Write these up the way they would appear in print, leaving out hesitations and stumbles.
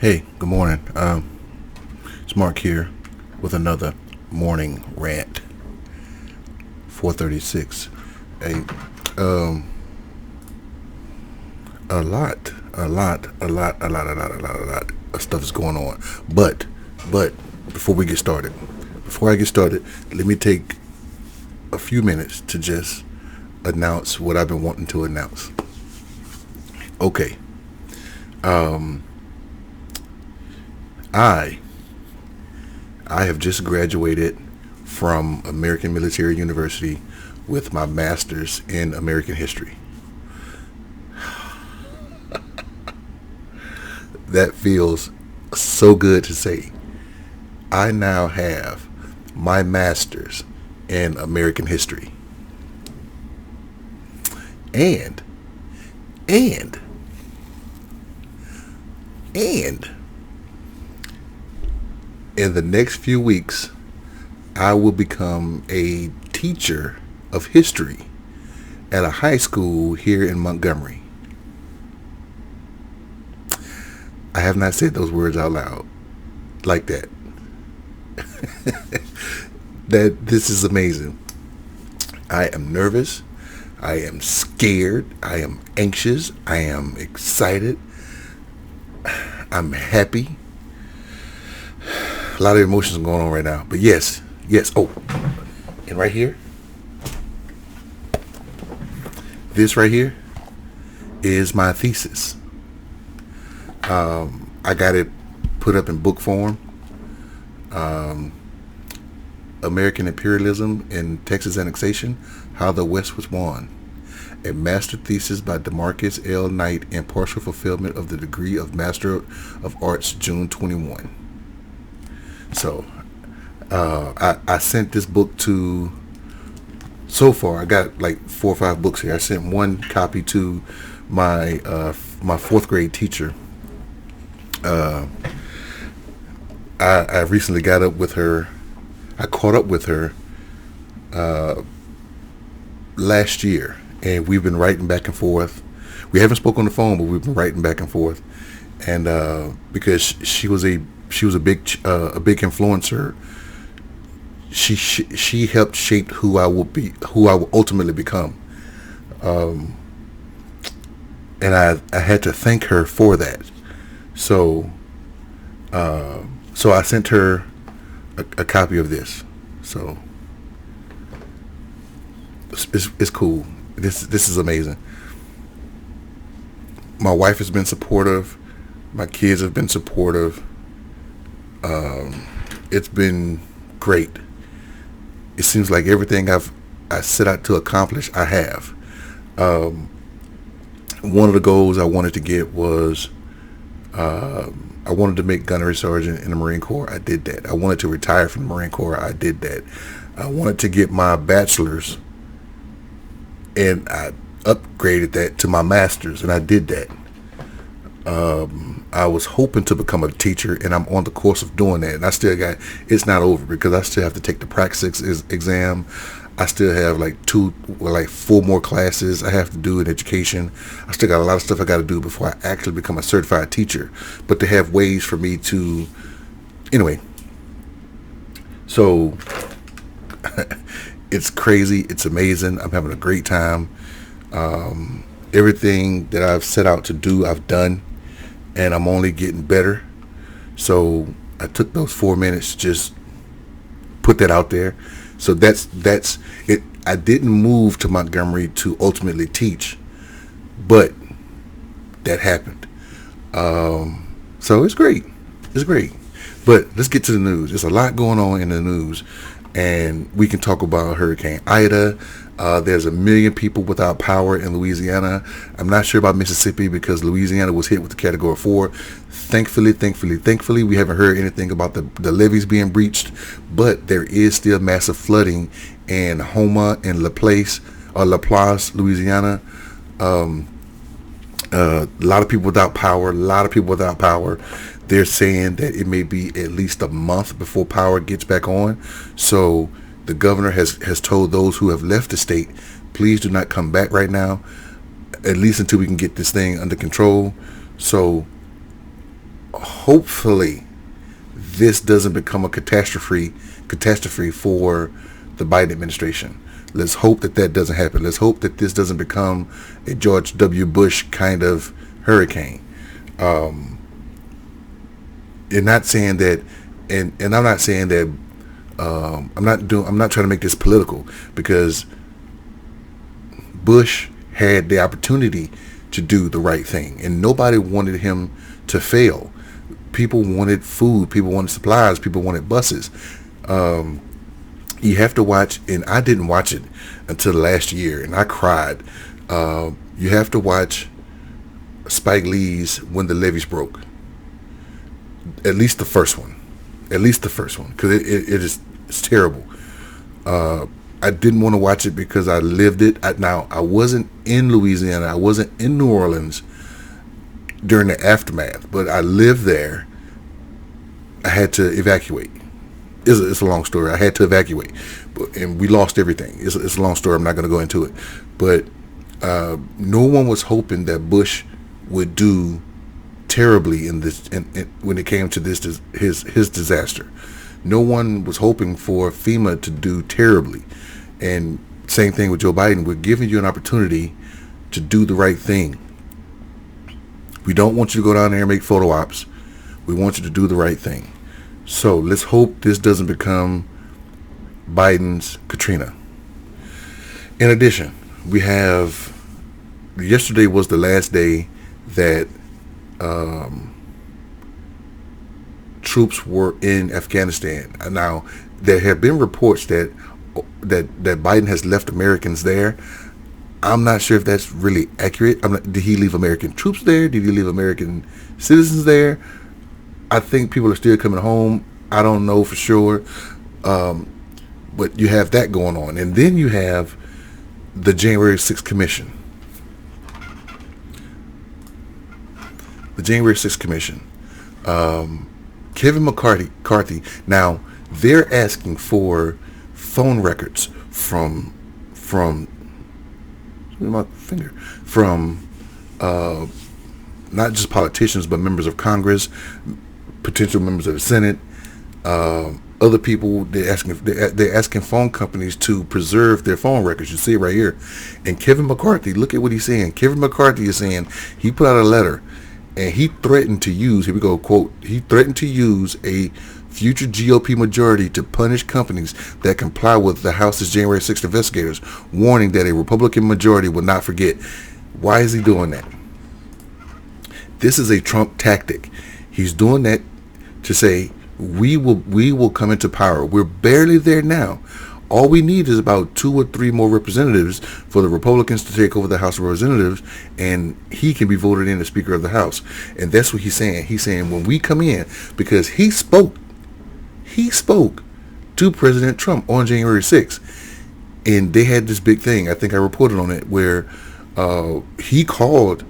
Hey, good morning. It's Mark here with another morning rant. 4:36. Hey, um, a lot of stuff is going on. But before I get started, let me take a few minutes to just announce what I've been wanting to announce. Okay. Um, I I have just graduated from American Military University with my master's in American history. That feels so good to say. I now have my master's in American history. And, and, and, in the next few weeks, I will become a teacher of history at a high school here in Montgomery. I have not said those words out loud like that. That this is amazing. I am nervous. I am scared. I am anxious. I am excited. I'm happy. A lot of emotions going on right now. But yes. Oh, and right here, this right here is my thesis. I got it put up in book form. American Imperialism and Texas Annexation, How the West Was Won. A master thesis by DeMarcus L. Knight in partial fulfillment of the degree of Master of Arts, June 21. So, I sent this book to, so far, I got like 4 or 5 books here. I sent one copy to my my 4th grade teacher. I recently got up with her. I caught up with her last year, and we've been writing back and forth. We haven't spoken on the phone, but we've been writing back and forth. And because she was a big influencer, she helped shape who I will ultimately become. And I had to thank her for that. So I sent her a copy of this. So it's cool. This is amazing. My wife has been supportive. My kids have been supportive. It's been great. It seems like everything I set out to accomplish, I have. One of the goals I wanted to get was I wanted to make gunnery sergeant in the Marine Corps. I did that. I wanted to retire from the Marine Corps. I did that. I wanted to get my bachelor's, and I upgraded that to my master's, and I did that. I was hoping to become a teacher, and I'm on the course of doing that. And I still got, it's not over because I still have to take the Praxis exam. I still have like 4 more classes I have to do in education. I still got a lot of stuff I got to do before I actually become a certified teacher. But to have ways for me to, anyway. So it's crazy. It's amazing. I'm having a great time. Everything that I've set out to do, I've done, and I'm only getting better. So I took those 4 minutes to just put that out there. So that's it. I didn't move to Montgomery to ultimately teach, but that happened. So it's great. It's great. But let's get to the news. There's a lot going on in the news, and we can talk about Hurricane Ida. There's 1 million people without power in Louisiana. I'm not sure about Mississippi because Louisiana was hit with the Category 4. Thankfully, we haven't heard anything about the levees being breached, but there is still massive flooding in Houma and Laplace, Louisiana. A lot of people without power. They're saying that it may be at least a month before power gets back on. So the governor has told those who have left the state, please do not come back right now, at least until we can get this thing under control. So hopefully this doesn't become a catastrophe for the Biden administration. Let's hope that doesn't happen. Let's hope that this doesn't become a George W. Bush kind of hurricane. You're not saying that, and I'm not saying that. I'm not trying to make this political, because Bush had the opportunity to do the right thing, and nobody wanted him to fail. People wanted food, people wanted supplies, people wanted buses. You have to watch, and I didn't watch it until last year, and I cried. You have to watch Spike Lee's When the Levees Broke. At least the first one, because it's terrible. I didn't want to watch it because I lived it. I wasn't in Louisiana. I wasn't in New Orleans during the aftermath, but I lived there. I had to evacuate. It's a long story. I had to evacuate, and we lost everything. It's a long story. I'm not going to go into it, but no one was hoping that Bush would do terribly in this, when it came to this his disaster. No one was hoping for FEMA to do terribly. And same thing with Joe Biden. We're giving you an opportunity to do the right thing. We don't want you to go down there and make photo ops. We want you to do the right thing. So let's hope this doesn't become Biden's Katrina. In addition, we have, yesterday was the last day that troops were in Afghanistan. Now, there have been reports that Biden has left Americans there. I'm not sure if that's really accurate. Did he leave American troops there? Did he leave American citizens there? I think people are still coming home. I don't know for sure. But you have that going on. And then you have the January 6th Commission. The January 6th Commission. Kevin McCarthy. Now, they're asking for phone records from not just politicians, but members of Congress, potential members of the Senate, other people. They're asking phone companies to preserve their phone records. You see it right here. And Kevin McCarthy, look at what he's saying. Kevin McCarthy is saying he put out a letter, and he threatened to use, here we go, quote, he threatened to use a future GOP majority to punish companies that comply with the House's January 6th investigators, warning that a Republican majority will not forget. Why is he doing that? This is a Trump tactic. He's doing that to say, we will come into power. We're barely there now. All we need is about 2 or 3 more representatives for the Republicans to take over the House of Representatives, and he can be voted in as Speaker of the House. And that's what he's saying. He's saying when we come in, because he spoke to President Trump on January 6th, and they had this big thing. I think I reported on it, where he called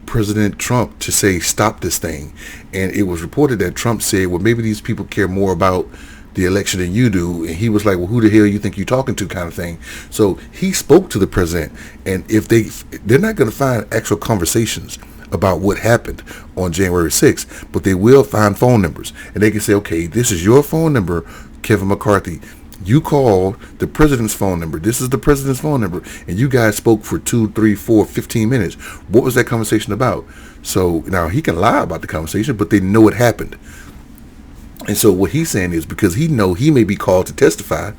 President Trump to say, stop this thing. And it was reported that Trump said, well, maybe these people care more about the election than you do. And he was like, well, who the hell you think you're talking to, kind of thing. So he spoke to the president, and if they're not going to find actual conversations about what happened on January 6th, but they will find phone numbers, and they can say, okay, this is your phone number, Kevin McCarthy. You called the president's phone number. This is the president's phone number. And you guys spoke for 2, 3, 4, 15 minutes. What was that conversation about? So now he can lie about the conversation, but they know it happened. And so what he's saying is, because he may be called to testify,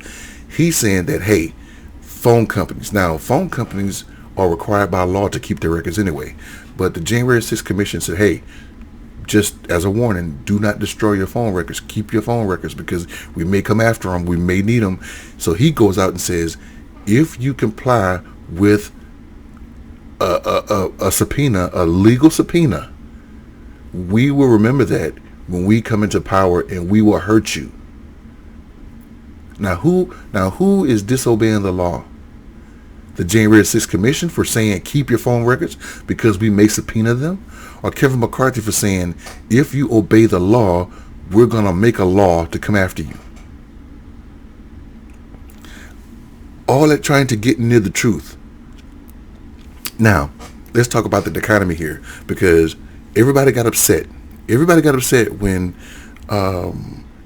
he's saying that, hey, phone companies are required by law to keep their records anyway. But the January 6th Commission said, hey, just as a warning, do not destroy your phone records. Keep your phone records, because we may come after them. We may need them. So he goes out and says, if you comply with a subpoena, a legal subpoena, we will remember that when we come into power, and we will hurt you. Now who is disobeying the law? The January 6th Commission for saying keep your phone records because we may subpoena them? Or Kevin McCarthy for saying, if you obey the law, we're going to make a law to come after you? All that trying to get near the truth. Now, let's talk about the dichotomy here, because everybody got upset. Everybody got upset when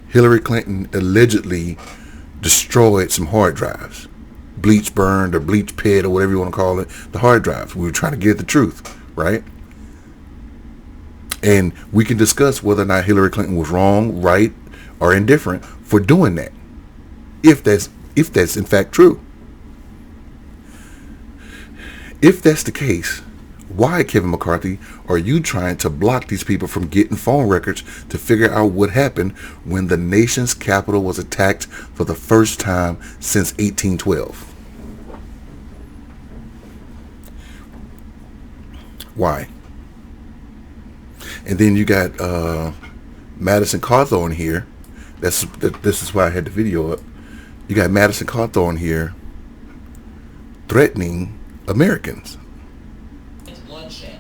Hillary Clinton allegedly destroyed some hard drives, bleach burned or bleach pit or whatever you want to call it, the hard drives. We were trying to get the truth, right? And we can discuss whether or not Hillary Clinton was wrong, right, or indifferent for doing that, if that's in fact true. If that's the case, why, Kevin McCarthy, are you trying to block these people from getting phone records to figure out what happened when the nation's capital was attacked for the first time since 1812? Why? And then you got Madison Cawthorn here. This is why I had the video up. You got Madison Cawthorn here threatening Americans. It's bloodshed.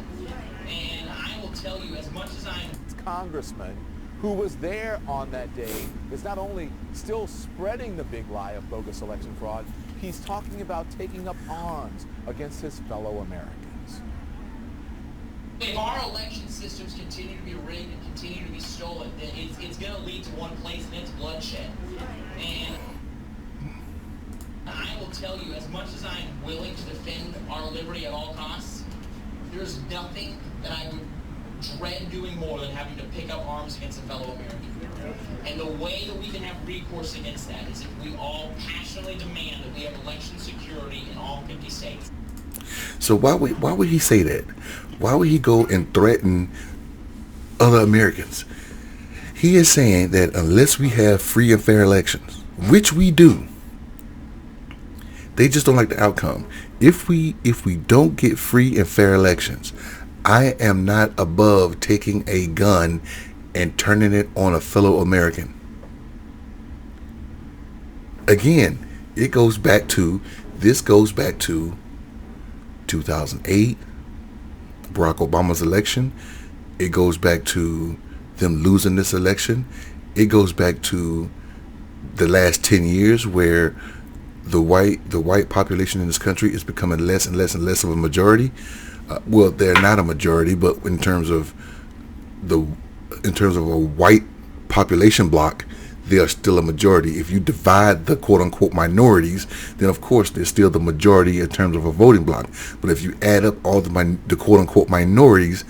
And I will tell you, as much as I'm... Congressman who was there on that day is not only still spreading the big lie of bogus election fraud, he's talking about taking up arms against his fellow Americans. If our election systems continue to be rigged and continue to be stolen, then it's going to lead to one place, and it's bloodshed. And I will tell you, as much as I'm willing to defend our liberty at all costs, there's nothing that I would dread doing more than having to pick up arms against a fellow American. And the way that we can have recourse against that is if we all passionately demand that we have election security in all 50 states. So why would he say that? Why would he go and threaten other Americans? He is saying that unless we have free and fair elections, which we do, they just don't like the outcome. If we don't get free and fair elections, I am not above taking a gun and turning it on a fellow American. Again, this goes back to 2008, Barack Obama's election. It goes back to them losing this election. It goes back to the last 10 years where the white population in this country is becoming less and less and less of a majority. Well, they're not a majority, but in terms of a white population block, they are still a majority. If you divide the quote-unquote minorities, then of course they're still the majority in terms of a voting block. But if you add up all the quote-unquote minorities,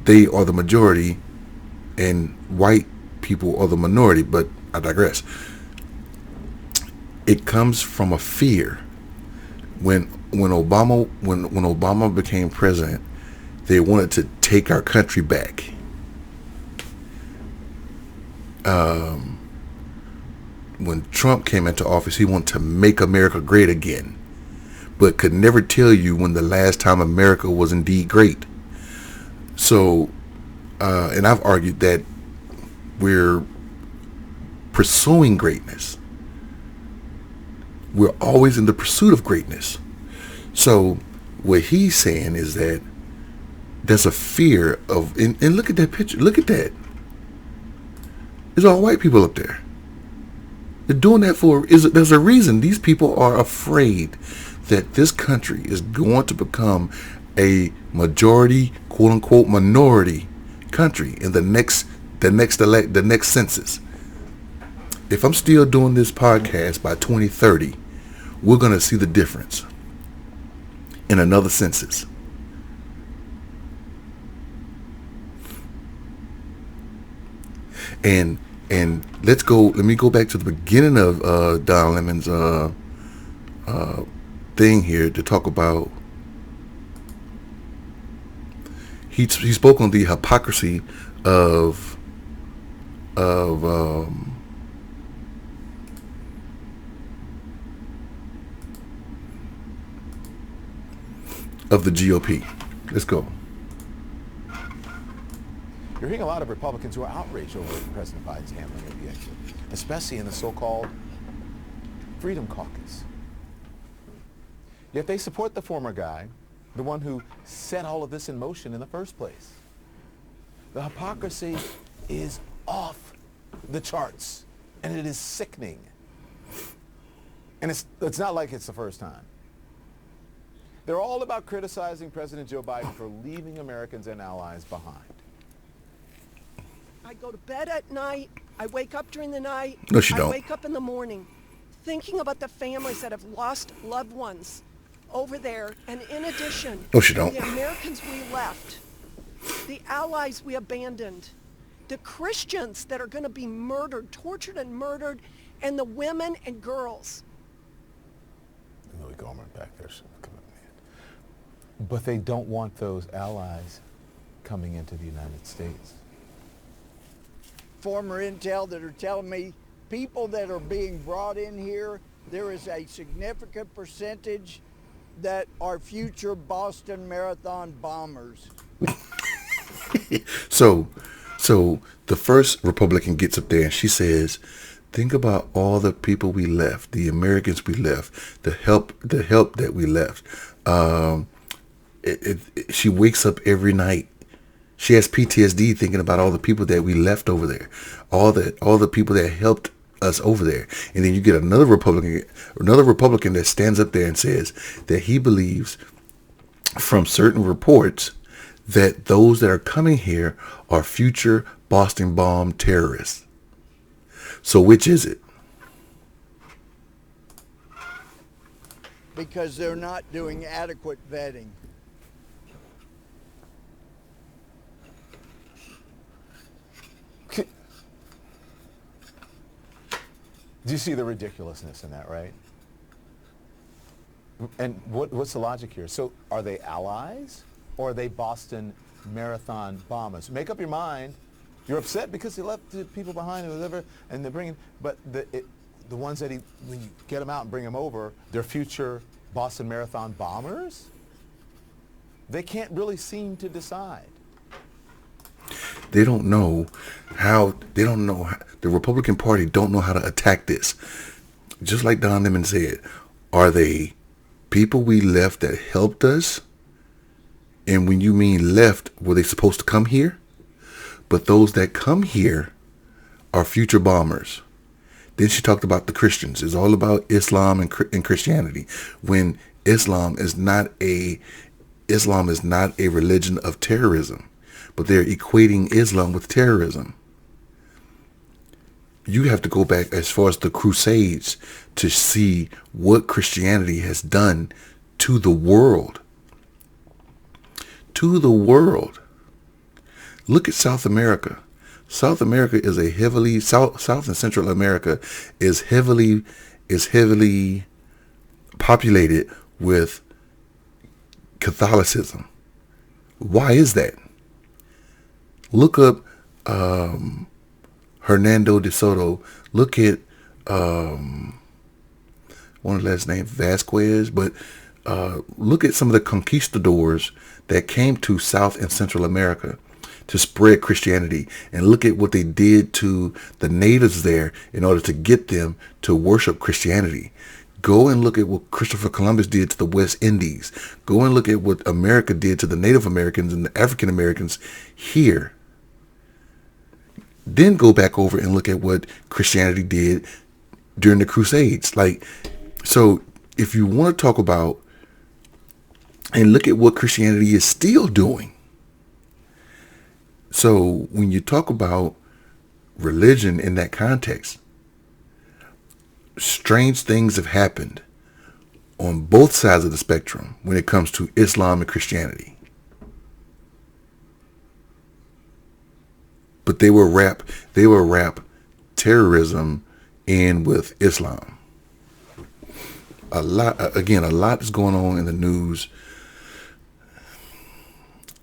they are the majority, and white people are the minority. But I digress. It comes from a fear. When Obama became president, they wanted to take our country back. When Trump came into office, he wanted to make America great again, but could never tell you when the last time America was indeed great. So, and I've argued that we're pursuing greatness. We're always in the pursuit of greatness. So what he's saying is that there's a fear of, and look at that picture. Look at that. There's all white people up there. They're doing that there's a reason. These people are afraid that this country is going to become a majority, quote unquote, minority country in the next census. If I'm still doing this podcast by 2030, we're going to see the difference in another census. And let me go back to the beginning of Don Lemon's thing here to talk about. He spoke on the hypocrisy of the GOP. Let's go. You're hearing a lot of Republicans who are outraged over President Biden's handling of the exit, especially in the so-called Freedom Caucus. Yet they support the former guy, the one who set all of this in motion in the first place. The hypocrisy is off the charts, and it is sickening. And it's not like it's the first time. They're all about criticizing President Joe Biden for leaving Americans and allies behind. I go to bed at night. I wake up during the night. No, she I don't. wake up in the morning thinking about the families that have lost loved ones over there. And in addition, No, she don't. the Americans we left, the allies we abandoned, the Christians that are going to be murdered, tortured and murdered, and the women and girls. Louis Gorman back there. But they don't want those allies coming into the United States. Former intel that are telling me people that are being brought in here, there is a significant percentage that are future Boston Marathon bombers. So the first Republican gets up there and she says, think about all the people we left, the Americans we left, the help that we left. She wakes up every night. She has PTSD thinking about all the people that we left over there, all the people that helped us over there. And then you get another Republican that stands up there and says that he believes from certain reports that those that are coming here are future Boston bomb terrorists. So which is it? Because they're not doing adequate vetting. Do you see the ridiculousness in that, right? And what's the logic here? So are they allies or are they Boston Marathon bombers? Make up your mind. You're upset because they left the people behind or whatever, and they're bringing, but the ones that when you get them out and bring them over, they're future Boston Marathon bombers? They can't really seem to decide. They don't know how, the Republican Party don't know how to attack this. Just like Don Lemon said, are they people we left that helped us? And when you mean left, were they supposed to come here? But those that come here are future bombers. Then she talked about the Christians. It's all about Islam and Christianity. When Islam is not a religion of terrorism, but they're equating Islam with terrorism. You have to go back as far as the Crusades to see what Christianity has done to the world. To the world. Look at South America. South America is a heavily South and Central America is heavily populated with Catholicism. Why is that? Look up Hernando de Soto. Look at one of the last name Vasquez, but look at some of the conquistadors that came to South and Central America to spread Christianity, and look at what they did to the natives there in order to get them to worship Christianity. Go and look at what Christopher Columbus did to the West Indies. Go and look at what America did to the Native Americans and the African Americans here. Then go back over and look at what Christianity did during the Crusades. So if you want to talk about and look at what Christianity is still doing. So when you talk about religion in that context, strange things have happened on both sides of the spectrum when it comes to Islam and Christianity. But they will wrap terrorism in with Islam. A lot is going on in the news,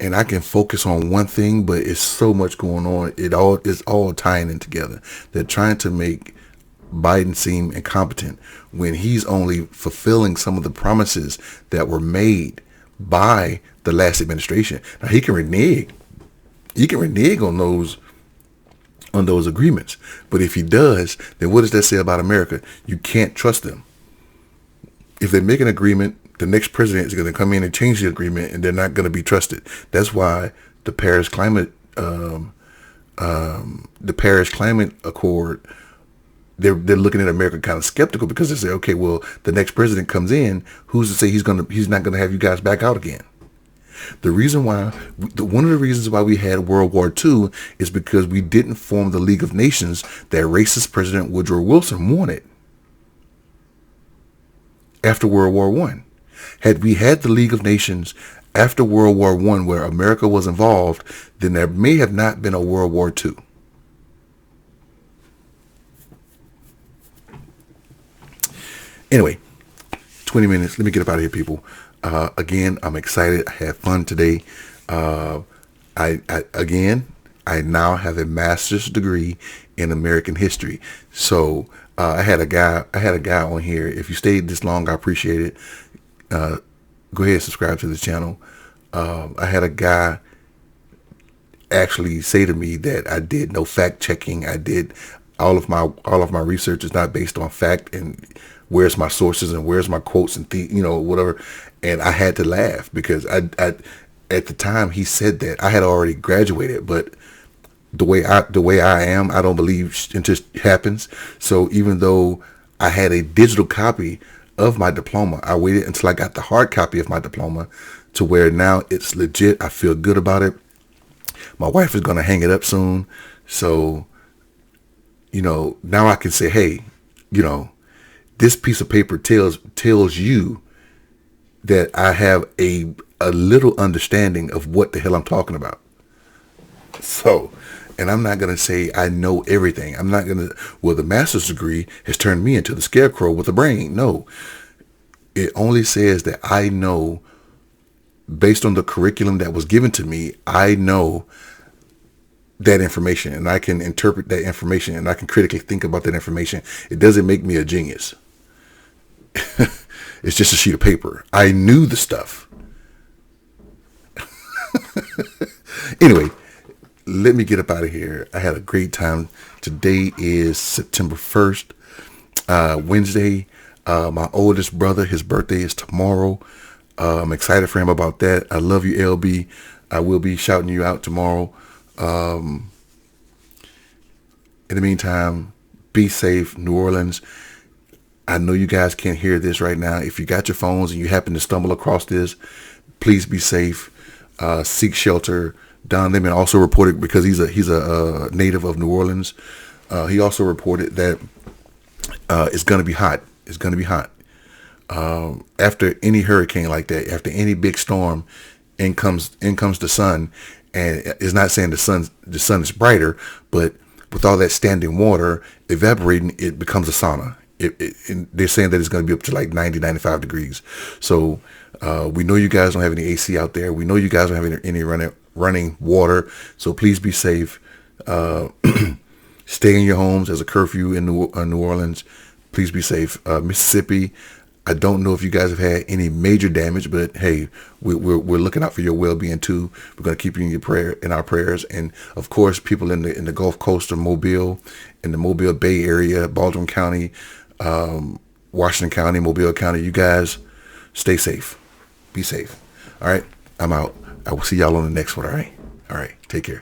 and I can focus on one thing, but it's so much going on. It's all tying in together. They're trying to make Biden seem incompetent when he's only fulfilling some of the promises that were made by the last administration. Now he can renege. He can renege on those agreements. But if he does, then what does that say about America? You can't trust them. If they make an agreement, the next president is going to come in and change the agreement, and they're not going to be trusted. That's why the Paris Climate Accord, they're looking at America kind of skeptical, because they say, okay, well, the next president comes in, who's to say he's not going to have you guys back out again? One of the reasons why we had World War II is because we didn't form the League of Nations that racist President Woodrow Wilson wanted after World War One. Had we had the League of Nations after World War One, where America was involved, then there may have not been a World War II. Anyway, 20 minutes. Let me get up out of here, people. Again, I'm excited. I had fun today. I now have a master's degree in American history. So I had a guy on here. If you stayed this long, I appreciate it. Go ahead and subscribe to the channel. I had a guy actually say to me that I did no fact checking. I did all of my research is not based on fact, and where's my sources and where's my quotes and whatever. And I had to laugh because I at the time he said that I had already graduated, but the way I am, I don't believe it just happens. So even though I had a digital copy of my diploma, I waited until I got the hard copy of my diploma to where now it's legit. I feel good about it. My wife is going to hang it up soon. So, now I can say, hey, this piece of paper tells you that I have a little understanding of what the hell I'm talking about. So, and I'm not going to say I know everything. I'm not going to, the master's degree has turned me into the scarecrow with a brain. No, it only says that I know, based on the curriculum that was given to me, I know that information, and I can interpret that information, and I can critically think about that information. It doesn't make me a genius. It's just a sheet of paper. I knew the stuff. Anyway, let me get up out of here. I had a great time. Today is September 1st, Wednesday. My oldest brother, his birthday is tomorrow. I'm excited for him about that. I love you, LB. I will be shouting you out tomorrow. In the meantime, be safe, New Orleans. I know you guys can't hear this right now. If you got your phones and you happen to stumble across this, please be safe. Seek shelter. Don Lemon also reported, because he's a native of New Orleans. He also reported that it's going to be hot. It's going to be hot. After any hurricane like that, after any big storm, in comes the sun. And it's not saying the sun is brighter, but with all that standing water evaporating, it becomes a sauna. And they're saying that it's going to be up to like 90, 95 degrees. So we know you guys don't have any AC out there. We know you guys don't have any running water. So please be safe. Stay in your homes. There's a curfew in New Orleans. Please be safe. Mississippi, I don't know if you guys have had any major damage, but hey, we're looking out for your well-being too. We're going to keep you in our prayers, and of course, people in the Gulf Coast of Mobile, in the Mobile Bay area, Baldwin County, Washington County, Mobile County. You guys stay safe. Be safe. All right, I'm out. I will see y'all on the next one. All right. Take care.